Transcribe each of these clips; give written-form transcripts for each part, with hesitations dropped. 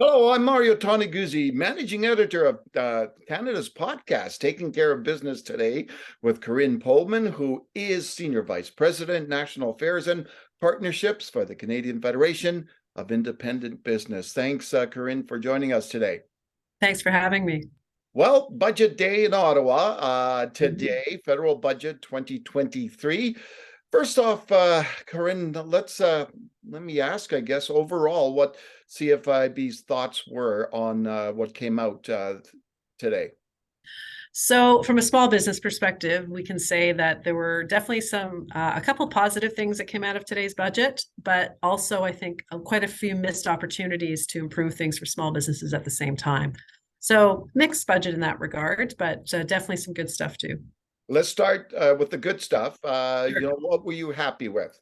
Hello, I'm Mario Toneguzzi, managing editor of Canada's podcast, Taking Care of Business Today, with Corinne Pohlmann, who is Senior Vice President, National Affairs and Partnerships for the Canadian Federation of Independent Business. Thanks, Corinne, for joining us today. Thanks for having me. Well, budget day in Ottawa today, federal budget 2023. First off, Corinne, let me ask, I guess, overall, what CFIB's thoughts were on what came out today. So, from a small business perspective, we can say that there were definitely a couple positive things that came out of today's budget, but also I think quite a few missed opportunities to improve things for small businesses at the same time. So, mixed budget in that regard, but definitely some good stuff too. Let's start with the good stuff. Sure. What were you happy with?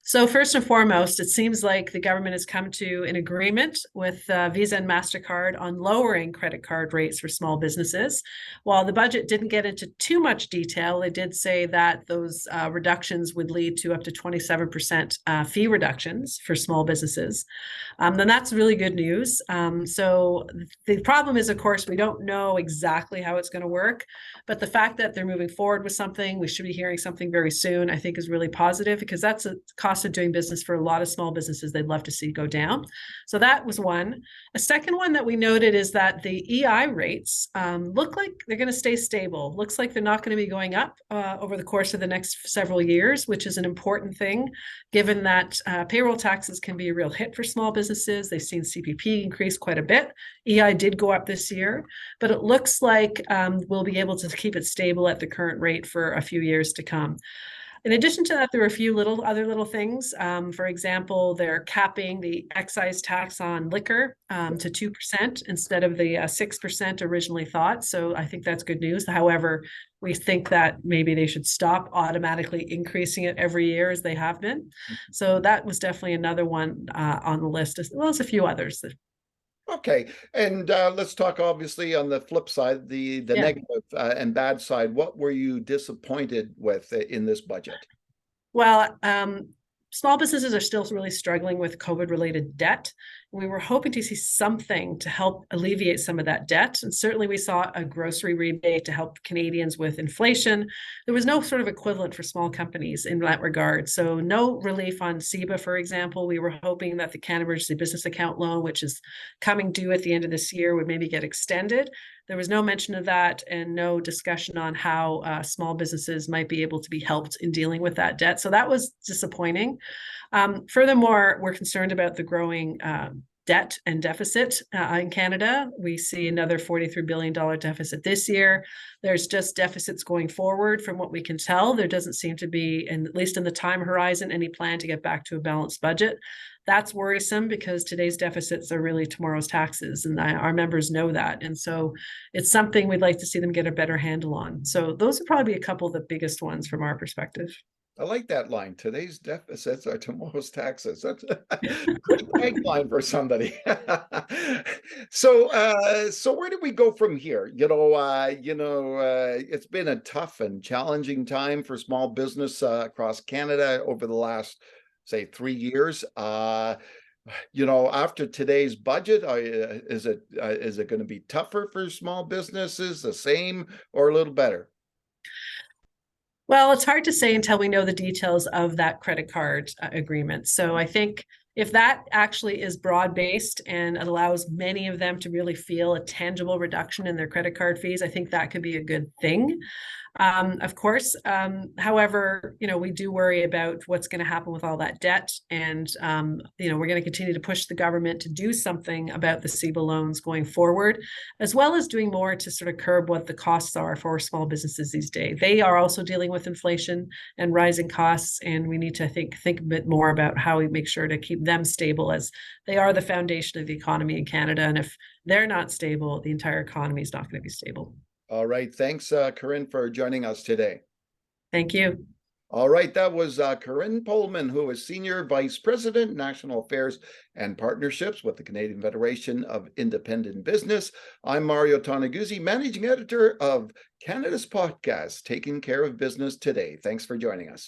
So first and foremost, it seems like the government has come to an agreement with Visa and MasterCard on lowering credit card rates for small businesses. While the budget didn't get into too much detail, it did say that those reductions would lead to up to 27% fee reductions for small businesses. Then that's really good news. So the problem is, of course, we don't know exactly how it's going to work, but the fact that they're moving forward with something, we should be hearing something very soon, I think is really positive, because that's a cost of doing business for a lot of small businesses they'd love to see go down. So that was one. A second one that we noted is that the EI rates look like they're going to stay stable. Looks like they're not going to be going up over the course of the next several years, which is an important thing, given that payroll taxes can be a real hit for small businesses. They've seen CPP increase quite a bit. EI did go up this year, but it looks like we'll be able to keep it stable at the current rate for a few years to come. In addition to that, there were a few other little things. For example, they're capping the excise tax on liquor to 2% instead of the 6% originally thought. So I think that's good news. However, we think that maybe they should stop automatically increasing it every year as they have been. So that was definitely another one on the list, as well as a few others. Okay, and let's talk obviously on the flip side, the negative and bad side. What were you disappointed with in this budget? Well, small businesses are still really struggling with COVID-related debt. We were hoping to see something to help alleviate some of that debt. And certainly we saw a grocery rebate to help Canadians with inflation. There was no sort of equivalent for small companies in that regard. So no relief on CEBA, for example. We were hoping that the Canada Emergency Business Account loan, which is coming due at the end of this year, would maybe get extended. There was no mention of that and no discussion on how small businesses might be able to be helped in dealing with that debt. So that was disappointing. Furthermore, we're concerned about the growing debt and deficit in Canada. We see another $43 billion deficit this year. There's just deficits going forward from what we can tell. There doesn't seem to be, at least in the time horizon, any plan to get back to a balanced budget. That's worrisome because today's deficits are really tomorrow's taxes, and our members know that. And so it's something we'd like to see them get a better handle on. So those would probably be a couple of the biggest ones from our perspective. I like that line. Today's deficits are tomorrow's taxes. That's a good tagline for somebody. So where do we go from here? It's been a tough and challenging time for small business across Canada over the last, say, 3 years. After today's budget, is it going to be tougher for small businesses, the same, or a little better? Well, it's hard to say until we know the details of that credit card agreement. So I think if that actually is broad-based and it allows many of them to really feel a tangible reduction in their credit card fees, I think that could be a good thing. Of course, however, we do worry about what's going to happen with all that debt. And, we're going to continue to push the government to do something about the CEBA loans going forward, as well as doing more to sort of curb what the costs are for small businesses these days. They are also dealing with inflation and rising costs, and we need to think a bit more about how we make sure to keep them stable, as they are the foundation of the economy in Canada. And if they're not stable, the entire economy is not going to be stable. All right. Thanks, Corinne, for joining us today. Thank you. All right. That was Corinne Pohlmann, who is Senior Vice President, National Affairs and Partnerships with the Canadian Federation of Independent Business. I'm Mario Toneguzzi, Managing Editor of Canada's podcast, Taking Care of Business Today. Thanks for joining us.